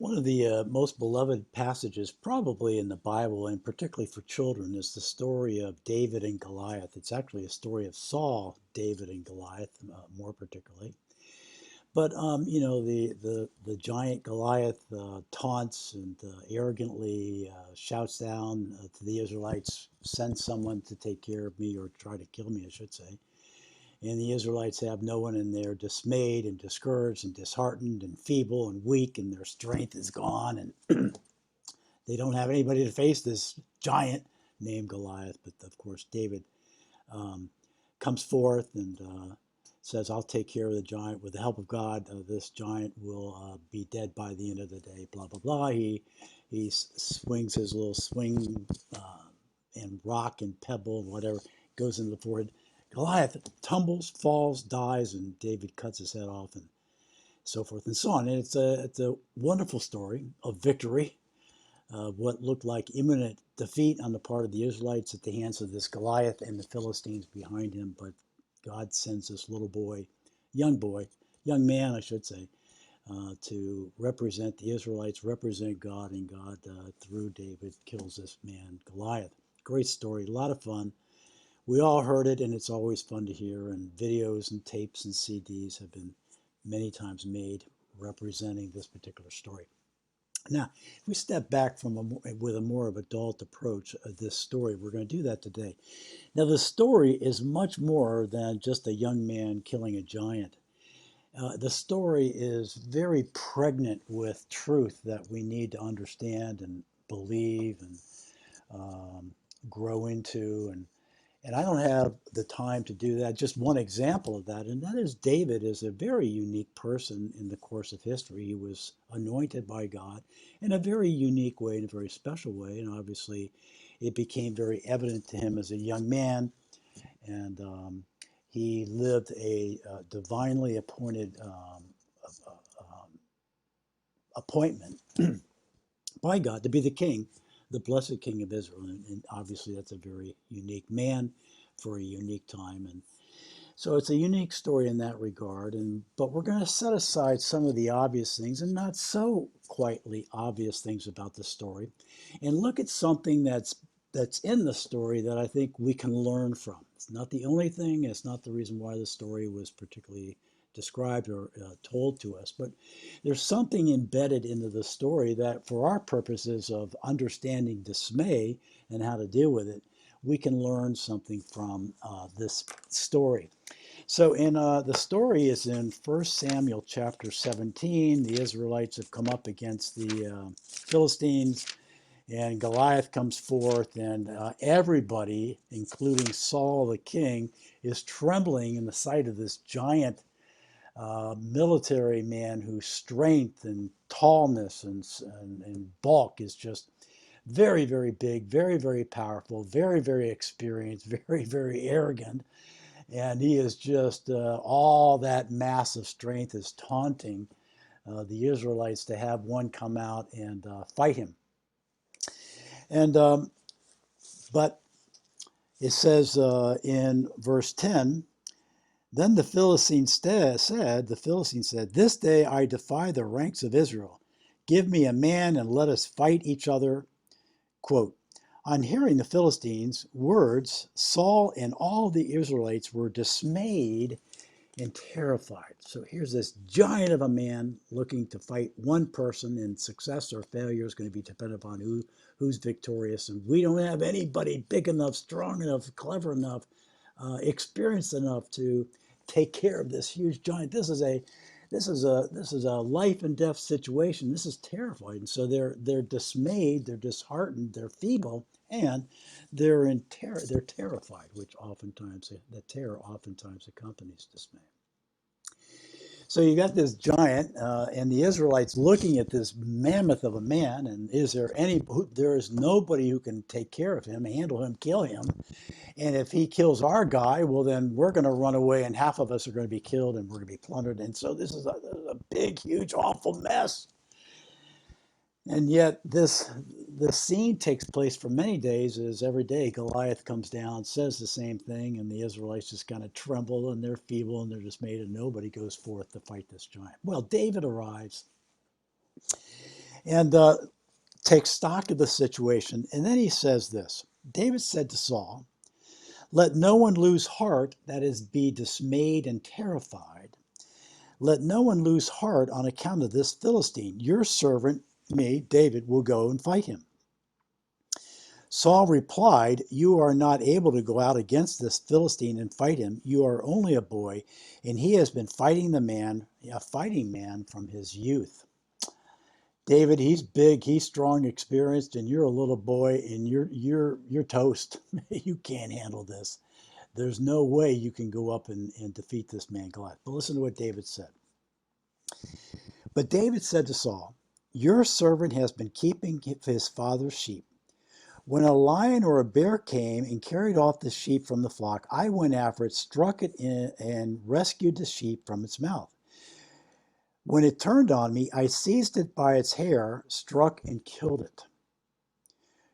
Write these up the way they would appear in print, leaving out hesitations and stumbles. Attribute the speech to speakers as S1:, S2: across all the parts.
S1: One of the most beloved passages, probably in the Bible, and particularly for children, is the story of David and Goliath. It's actually a story of Saul, David, and Goliath, more particularly. But the giant Goliath taunts and arrogantly shouts down to the Israelites, "Send someone to take care of me, or try to kill me, I should say." And the Israelites have no one, and they're dismayed and discouraged and disheartened and feeble and weak, and their strength is gone, and they don't have anybody to face this giant named Goliath. But of course, David um, comes forth and says, "I'll take care of the giant with the help of God. This giant will be dead by the end of the day." Blah blah blah. He swings his little swing and rock and pebble, whatever, goes into the forehead. Goliath tumbles, falls, dies, and David cuts his head off, and so forth and so on. And it's a wonderful story of victory, what looked like imminent defeat on the part of the Israelites at the hands of this Goliath and the Philistines behind him. But God sends this little boy, young man, I should say, to represent the Israelites, represent God, and God, through David, kills this man, Goliath. Great story, a lot of fun. We all heard it, and it's always fun to hear, and videos and tapes and CDs have been many times made representing this particular story. Now, if we step back with a more of adult approach of this story, we're going to do that today. Now, the story is much more than just a young man killing a giant. The story is very pregnant with truth that we need to understand and believe and grow into. And I don't have the time to do that. Just one example of that, and that is David is a very unique person in the course of history. He was anointed by God in a very unique way, in a very special way, and obviously it became very evident to him as a young man. And he lived a divinely appointed appointment by God to be the king, the blessed king of Israel. And obviously that's a very unique man for a unique time. And so it's a unique story in that regard. But we're going to set aside some of the obvious things and not so quietly obvious things about the story and look at something that's in the story that I think we can learn from. It's not the only thing. It's not the reason why the story was particularly described or told to us, but there's something embedded into the story that for our purposes of understanding dismay and how to deal with it, we can learn something from this story. So the story is in 1 Samuel chapter 17. The Israelites have come up against the Philistines, and Goliath comes forth, and everybody, including Saul the king, is trembling in the sight of this giant military man whose strength and tallness and bulk is just very, very big, very, very powerful, very, very experienced, very, very arrogant. And he is just, all that massive strength is taunting the Israelites to have one come out and fight him. And but it says in verse 10, then the Philistines said, "This day I defy the ranks of Israel. Give me a man and let us fight each other." Quote, on hearing the Philistines' words, Saul and all the Israelites were dismayed and terrified. So here's this giant of a man looking to fight one person, and success or failure is going to be dependent upon who's victorious. And we don't have anybody big enough, strong enough, clever enough, experienced enough to take care of this huge giant. This is a life and death situation. This is terrifying. And so they're dismayed, they're disheartened, they're feeble, and they're in terror. They're terrified, which oftentimes the terror oftentimes accompanies dismay. So you got this giant, and the Israelites looking at this mammoth of a man, and there is nobody who can take care of him, handle him, kill him. And if he kills our guy, well, then we're going to run away, and half of us are going to be killed, and we're going to be plundered. And so this is a big, huge, awful mess. And yet this scene takes place for many days, as every day Goliath comes down, says the same thing, and the Israelites just kind of tremble, and they're feeble, and they're dismayed, and nobody goes forth to fight this giant. Well, David arrives, and takes stock of the situation. And then he says this: David said to Saul, "Let no one lose heart, that is, be dismayed and terrified. Let no one lose heart on account of this Philistine. Your servant, me, David, will go and fight him." Saul replied, "You are not able to go out against this Philistine and fight him. You are only a boy, and he has been fighting a fighting man from his youth. David, he's big, he's strong, experienced, and you're a little boy, and you're toast. You can't handle this. There's no way you can go up and defeat this man Goliath." But listen to what David said. But David said to Saul, "Your servant has been keeping his father's sheep. When a lion or a bear came and carried off the sheep from the flock, I went after it, struck it and rescued the sheep from its mouth. When it turned on me, I seized it by its hair, struck and killed it.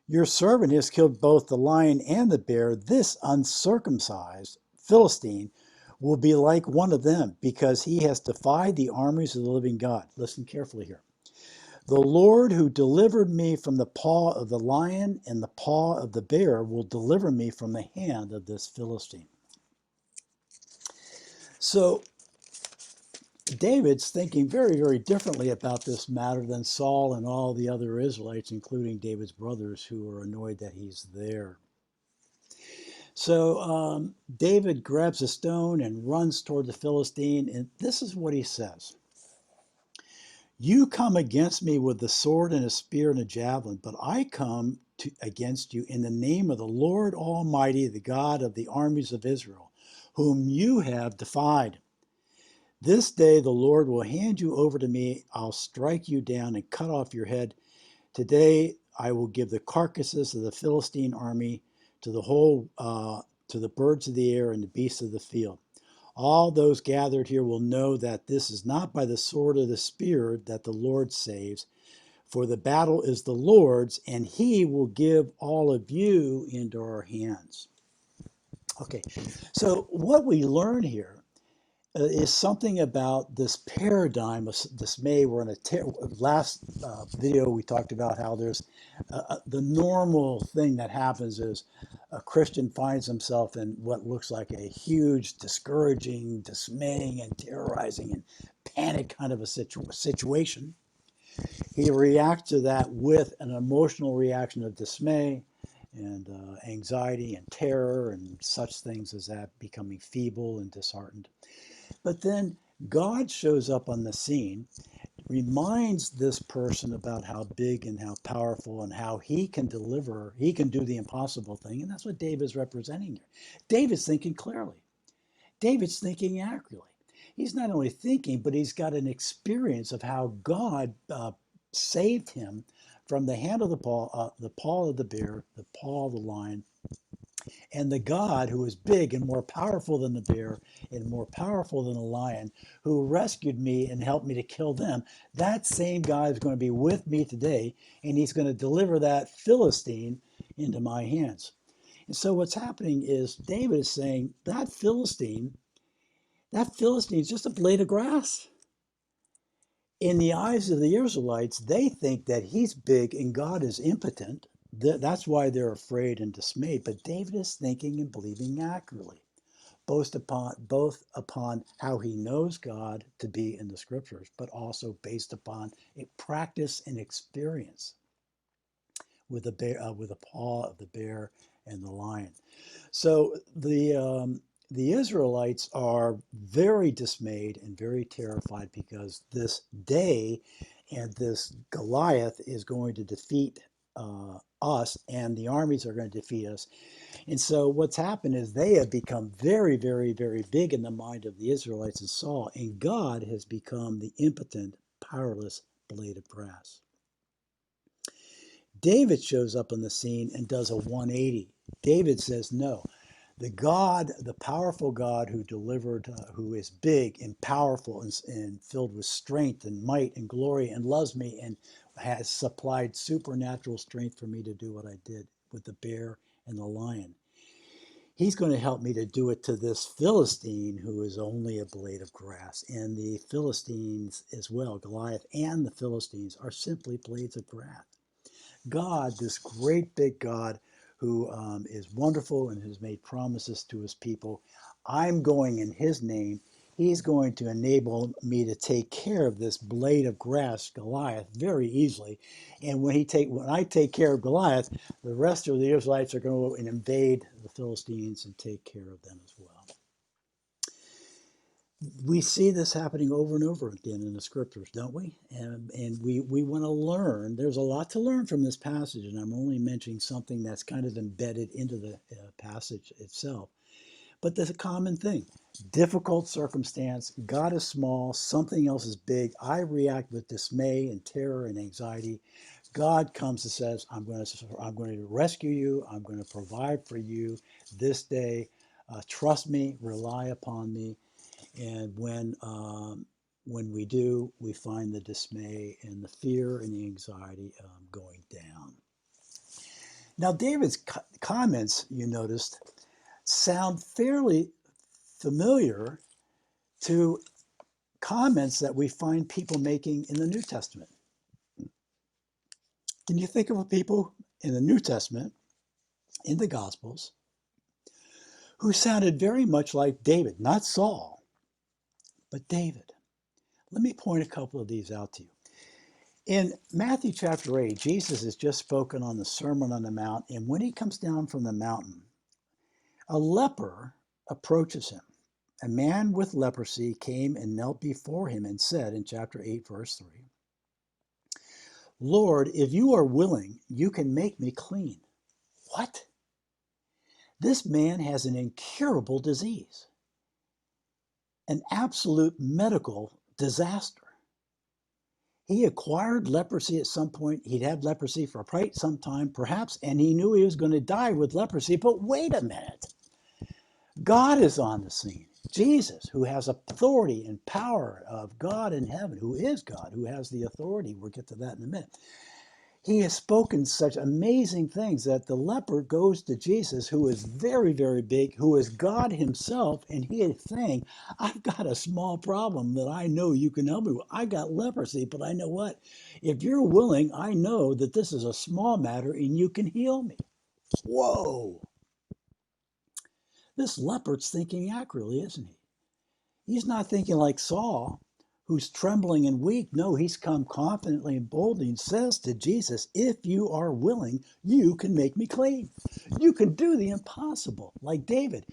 S1: Your servant has killed both the lion and the bear. This uncircumcised Philistine will be like one of them because he has defied the armies of the living God." Listen carefully here. "The Lord who delivered me from the paw of the lion and the paw of the bear will deliver me from the hand of this Philistine." So David's thinking very, very differently about this matter than Saul and all the other Israelites, including David's brothers, who are annoyed that he's there. So David grabs a stone and runs toward the Philistine, and this is what he says: "You come against me with the sword and a spear and a javelin, but I come against you in the name of the Lord Almighty, the God of the armies of Israel, whom you have defied. This day the Lord will hand you over to me. I'll strike you down and cut off your head. Today I will give the carcasses of the Philistine army to to the birds of the air and the beasts of the field. All those gathered here will know that this is not by the sword or the spear that the Lord saves, for the battle is the Lord's, and he will give all of you into our hands." Okay, so what we learn here is something about this paradigm of dismay. We're in last video we talked about how there's the normal thing that happens is a Christian finds himself in what looks like a huge, discouraging, dismaying, and terrorizing and panic kind of a situation. He reacts to that with an emotional reaction of dismay and anxiety and terror and such things as that, becoming feeble and disheartened. But then God shows up on the scene, reminds this person about how big and how powerful and how he can deliver, he can do the impossible thing. And that's what David's representing here. David's thinking clearly, David's thinking accurately. He's not only thinking, but he's got an experience of how God saved him from the hand of the paw of the bear, the paw of the lion, and the God who is big and more powerful than the bear and more powerful than the lion, who rescued me and helped me to kill them, that same God is going to be with me today, and he's going to deliver that Philistine into my hands. And so what's happening is David is saying that Philistine is just a blade of grass. In the eyes of the Israelites, they think that he's big and God is impotent. That's why they're afraid and dismayed. But David is thinking and believing accurately, both upon how he knows God to be in the scriptures, but also based upon a practice and experience with the paw of the bear and the lion. So the Israelites are very dismayed and very terrified because this day and this Goliath is going to defeat us, and the armies are going to defeat us. And so what's happened is they have become very, very, very big in the mind of the Israelites and Saul, and God has become the impotent, powerless blade of grass. David shows up on the scene and does a 180. David says, no, the God, the powerful God who delivered, who is big and powerful and filled with strength and might and glory and loves me and has supplied supernatural strength for me to do what I did with the bear and the lion. He's going to help me to do it to this Philistine who is only a blade of grass. And the Philistines as well, Goliath and the Philistines, are simply blades of grass. God, this great big God who is wonderful and has made promises to his people, I'm going in his name. He's going to enable me to take care of this blade of grass, Goliath, very easily. And when I take care of Goliath, the rest of the Israelites are going to go and invade the Philistines and take care of them as well. We see this happening over and over again in the scriptures, don't we? And we want to learn. There's a lot to learn from this passage, and I'm only mentioning something that's kind of embedded into the passage itself. But there's a common thing. Difficult circumstance, God is small, something else is big. I react with dismay and terror and anxiety. God comes and says, I'm going to rescue you. I'm going to provide for you this day. Trust me, rely upon me. And when we do, we find the dismay and the fear and the anxiety going down. Now, David's comments, you noticed, sound fairly familiar to comments that we find people making in the New Testament. Can you think of people in the New Testament, in the Gospels, who sounded very much like David? Not Saul, but David. Let me point a couple of these out to you. In Matthew chapter 8, Jesus has just spoken on the Sermon on the Mount, and when he comes down from the mountain, a leper approaches him. A man with leprosy came and knelt before him and said in chapter 8, verse 3, Lord, if you are willing, you can make me clean. What? This man has an incurable disease, an absolute medical disaster. He acquired leprosy at some point. He'd had leprosy for quite some time, perhaps, and he knew he was going to die with leprosy. But wait a minute. God is on the scene. Jesus, who has authority and power of God in heaven, who is God, who has the authority. We'll get to that in a minute. He has spoken such amazing things that the leper goes to Jesus, who is very, very big, who is God himself, and he is saying, I've got a small problem that I know you can help me with. I got leprosy, but I know what? If you're willing, I know that this is a small matter and you can heal me. Whoa! This leper's thinking accurately, isn't he? He's not thinking like Saul, who's trembling and weak. No, he's come confidently and boldly and says to Jesus, if you are willing, you can make me clean. You can do the impossible. Like David,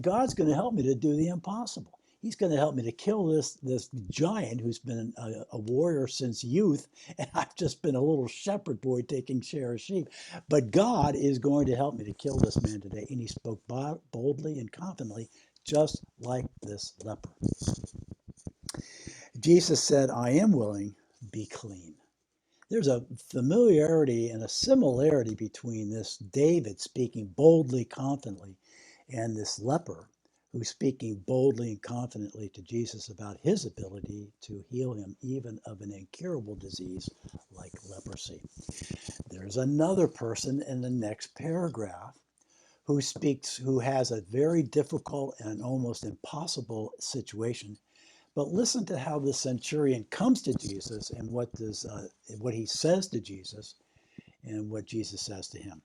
S1: God's going to help me to do the impossible. He's going to help me to kill this giant who's been a warrior since youth, and I've just been a little shepherd boy taking care of sheep. But God is going to help me to kill this man today. And he spoke boldly and confidently, just like this leper. Jesus said, I am willing, be clean. There's a familiarity and a similarity between this David speaking boldly, confidently, and this leper who's speaking boldly and confidently to Jesus about his ability to heal him even of an incurable disease like leprosy. There's another person in the next paragraph who has a very difficult and almost impossible situation. But listen to how the centurion comes to Jesus and what he says to Jesus and what Jesus says to him.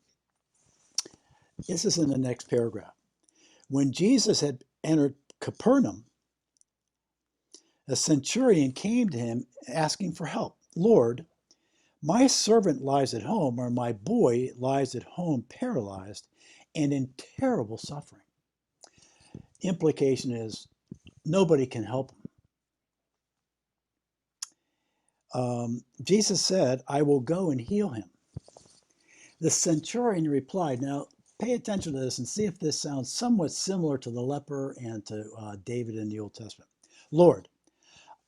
S1: This is in the next paragraph. When Jesus had entered Capernaum, a centurion came to him asking for help. Lord, my servant lies at home, or my boy lies at home paralyzed and in terrible suffering. Implication is nobody can help him. Jesus said, I will go and heal him. The centurion replied, now pay attention to this and see if this sounds somewhat similar to the leper and to David in the Old Testament. Lord,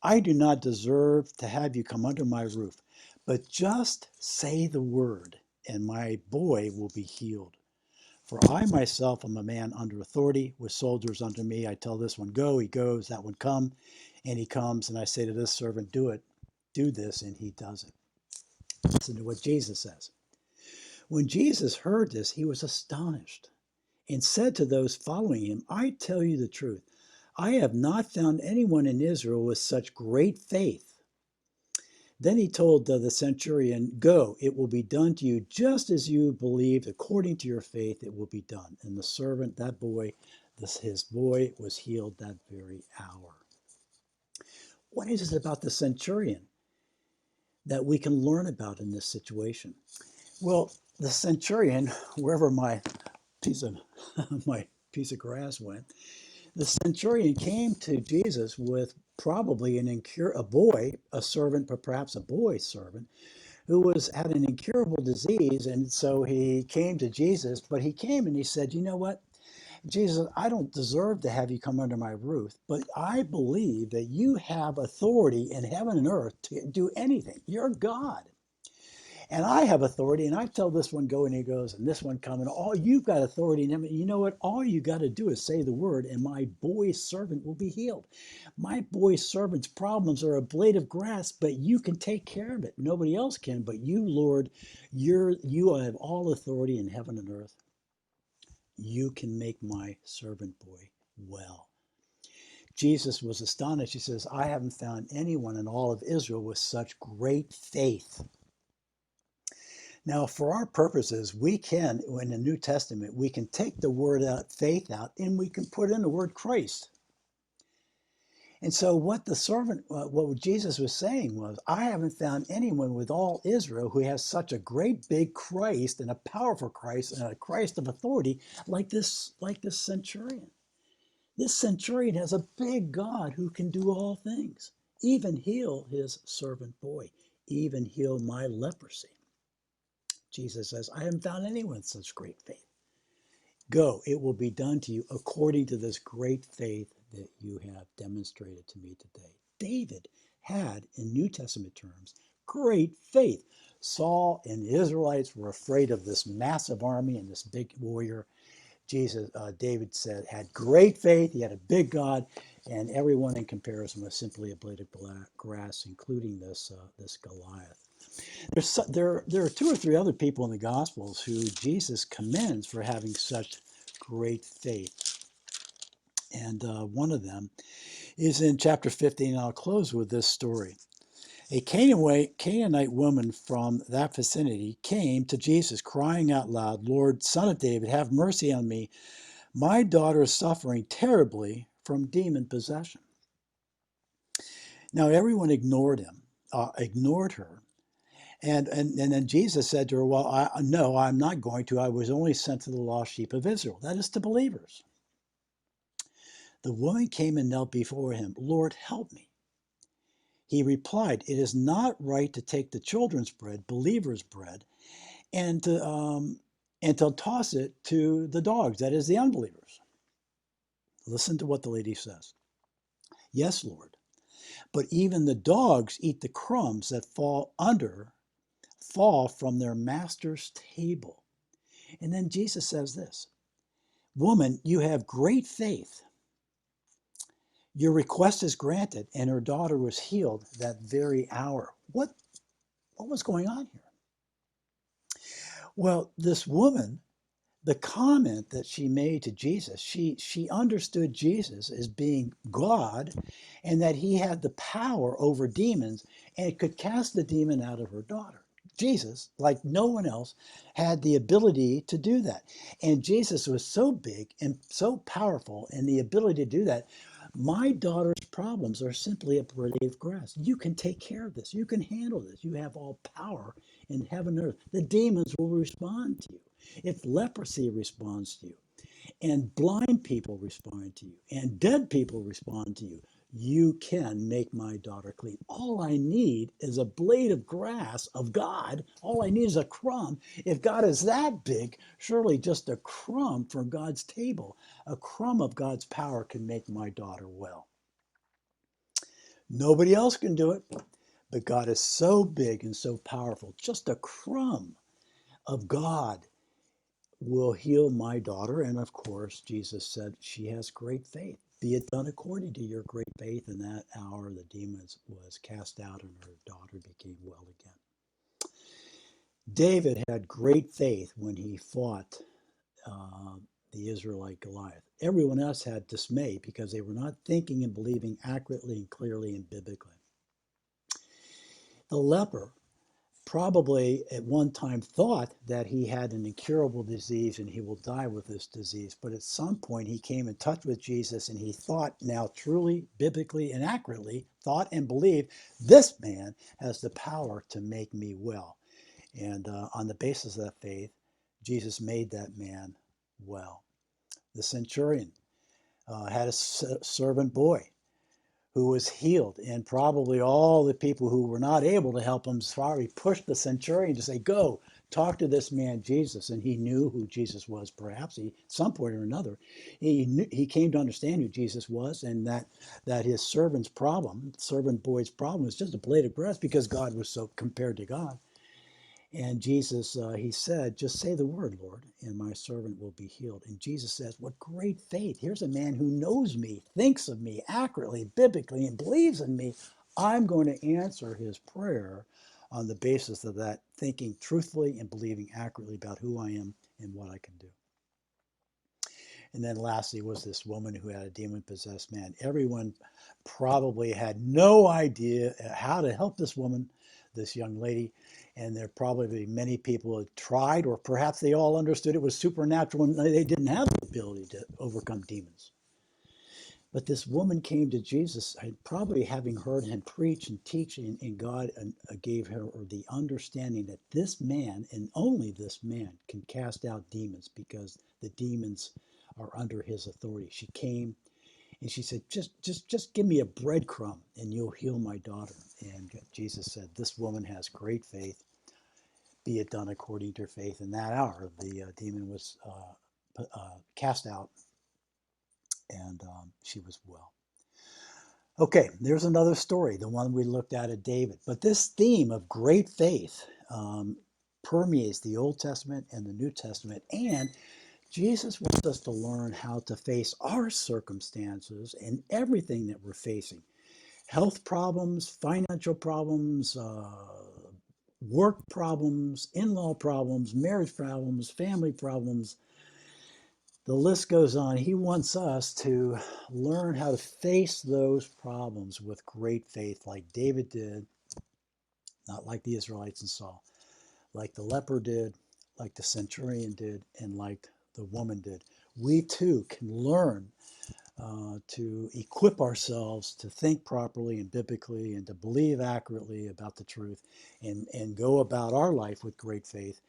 S1: I do not deserve to have you come under my roof, but just say the word and my boy will be healed. For I myself am a man under authority with soldiers under me. I tell this one, go, he goes, that one come, and he comes. And I say to this servant, do it, do this, and he does it. Listen to what Jesus says. When Jesus heard this, he was astonished and said to those following him, I tell you the truth, I have not found anyone in Israel with such great faith. Then he told the centurion, Go, it will be done to you just as you believed, according to your faith, it will be done. And the servant, that boy, his boy was healed that very hour. What is it about the centurion that we can learn about in this situation? Well, the centurion, wherever my piece of my piece of grass went, the centurion came to Jesus with probably a boy, a servant, but perhaps a boy servant, who was had an incurable disease. And so he came to Jesus, but he came and he said, You know what? Jesus, I don't deserve to have you come under my roof, but I believe that you have authority in heaven and earth to do anything. You're God. And I have authority, and I tell this one go, and he goes, and this one come, and all you've got authority in him. You know what? All you got to do is say the word, and my boy servant will be healed. My boy servant's problems are a blade of grass, but you can take care of it. Nobody else can, but you, Lord, you have all authority in heaven and earth. You can make my servant boy well. Jesus was astonished. He says, I haven't found anyone in all of Israel with such great faith. Now, for our purposes, we can, in the New Testament, we can take the word out, faith out, and we can put in the word Christ. And so what Jesus was saying was, I haven't found anyone with all Israel who has such a great big Christ and a powerful Christ and a Christ of authority like this centurion. This centurion has a big God who can do all things, even heal his servant boy, even heal my leprosy. Jesus says, I haven't found anyone with such great faith. Go, it will be done to you according to this great faith that you have demonstrated to me today. David had, in New Testament terms, great faith. Saul and the Israelites were afraid of this massive army and this big warrior. David said, had great faith. He had a big God, and everyone in comparison was simply a blade of grass, including this Goliath. There are two or three other people in the Gospels who Jesus commends for having such great faith. And one of them is in chapter 15. And I'll close with this story. A Canaanite woman from that vicinity came to Jesus crying out loud, Lord, Son of David, have mercy on me. My daughter is suffering terribly from demon possession. Now everyone ignored her. And then Jesus said to her, Well, no, I'm not going to. I was only sent to the lost sheep of Israel. That is to believers. The woman came and knelt before him. Lord, help me. He replied, It is not right to take the children's bread, believers' bread, and to toss it to the dogs, that is, the unbelievers. Listen to what the lady says. Yes, Lord, but even the dogs eat the crumbs that fall from their master's table. And then Jesus says this, Woman, you have great faith. Your request is granted, and her daughter was healed that very hour. What was going on here? Well, this woman, the comment that she made to Jesus, she understood Jesus as being God and that he had the power over demons and could cast the demon out of her daughter. Jesus, like no one else, had the ability to do that. And Jesus was so big and so powerful in the ability to do that. My daughter's problems are simply a blade of grass. You can take care of this. You can handle this. You have all power in heaven and earth. The demons will respond to you. If leprosy responds to you, and blind people respond to you, and dead people respond to you, you can make my daughter clean. All I need is a blade of grass of God. All I need is a crumb. If God is that big, surely just a crumb from God's table, a crumb of God's power can make my daughter well. Nobody else can do it, but God is so big and so powerful. Just a crumb of God will heal my daughter. And of course, Jesus said she has great faith. Be it done according to your great faith. In that hour, the demons was cast out and her daughter became well again. David had great faith when he fought the Israelite Goliath. Everyone else had dismay because they were not thinking and believing accurately and clearly and biblically. The leper probably at one time thought that he had an incurable disease and he will die with this disease. But at some point he came in touch with Jesus and he thought now truly, biblically, and accurately, thought and believed this man has the power to make me well. And on the basis of that faith, Jesus made that man well. The centurion had a servant boy who was healed, and probably all the people who were not able to help him probably pushed the centurion to say, go talk to this man Jesus. And he knew who Jesus was. Perhaps he, at some point or another, he came to understand who Jesus was, and that his servant boy's problem was just a blade of grass because God was so compared to God. And Jesus, he said, just say the word, Lord, and my servant will be healed. And Jesus says, what great faith. Here's a man who knows me, thinks of me accurately, biblically, and believes in me. I'm going to answer his prayer on the basis of that, thinking truthfully and believing accurately about who I am and what I can do. And then lastly was this woman who had a demon-possessed man. Everyone probably had no idea how to help this woman, this young lady. And there probably many people had tried, or perhaps they all understood it was supernatural and they didn't have the ability to overcome demons. But this woman came to Jesus, probably having heard him preach and teach, and God gave her the understanding that this man, and only this man, can cast out demons because the demons are under his authority. She came and she said, just give me a breadcrumb and you'll heal my daughter. And Jesus said, this woman has great faith. Be it done according to her faith. In that hour, the demon was cast out, and she was well. Okay, there's another story, the one we looked at David. But this theme of great faith permeates the Old Testament and the New Testament. And Jesus wants us to learn how to face our circumstances and everything that we're facing. Health problems, financial problems, work problems, in-law problems, marriage problems, family problems. The list goes on. He wants us to learn how to face those problems with great faith like David did, not like the Israelites and Saul, like the leper did, like the centurion did, and like the woman did. We too can learn to equip ourselves to think properly and biblically and to believe accurately about the truth and go about our life with great faith.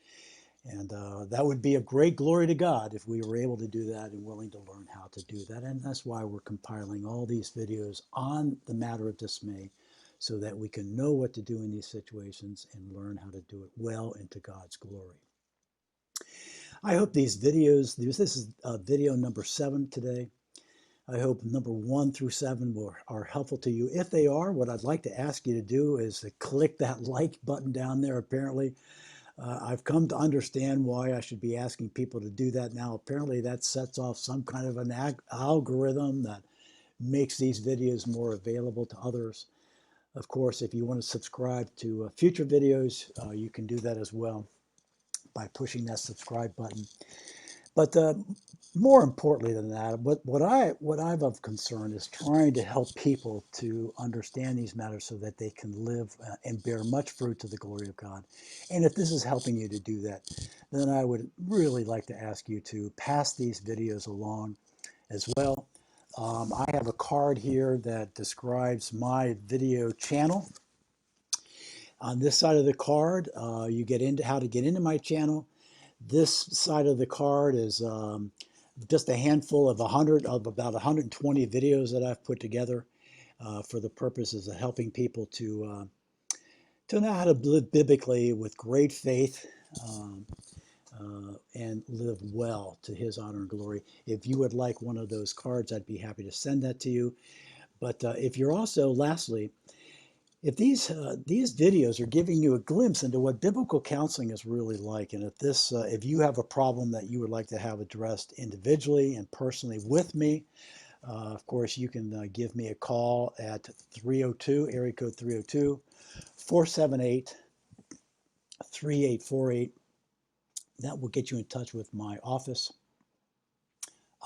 S1: And that would be a great glory to God if we were able to do that and willing to learn how to do that. And that's why we're compiling all these videos on the matter of dismay so that we can know what to do in these situations and learn how to do it well and to God's glory. I hope these videos, this is video number 7 today. I hope number 1 through 7 are helpful to you. If they are, what I'd like to ask you to do is to click that like button down there. Apparently, I've come to understand why I should be asking people to do that now. Apparently, that sets off some kind of an algorithm that makes these videos more available to others. Of course, if you want to subscribe to future videos, you can do that as well by pushing that subscribe button. But more importantly than that, what I'm of concern is trying to help people to understand these matters so that they can live and bear much fruit to the glory of God. And if this is helping you to do that, then I would really like to ask you to pass these videos along as well. I have a card here that describes my video channel. On this side of the card, you get into how to get into my channel. This side of the card is just a handful of about 120 videos that I've put together for the purposes of helping people to know how to live biblically with great faith and live well to His honor and glory. If you would like one of those cards, I'd be happy to send that to you. But if you're also, lastly, if these videos are giving you a glimpse into what biblical counseling is really like, and if you have a problem that you would like to have addressed individually and personally with me, of course, you can give me a call at 302, area code 302-478-3848. That will get you in touch with my office.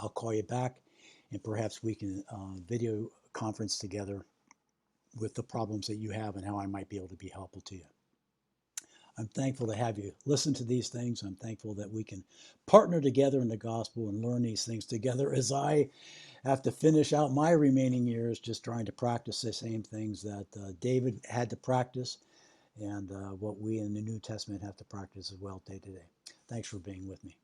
S1: I'll call you back, and perhaps we can video conference together with the problems that you have and how I might be able to be helpful to you. I'm thankful to have you listen to these things. I'm thankful that we can partner together in the gospel and learn these things together as I have to finish out my remaining years just trying to practice the same things that David had to practice and what we in the New Testament have to practice as well day to day. Thanks for being with me.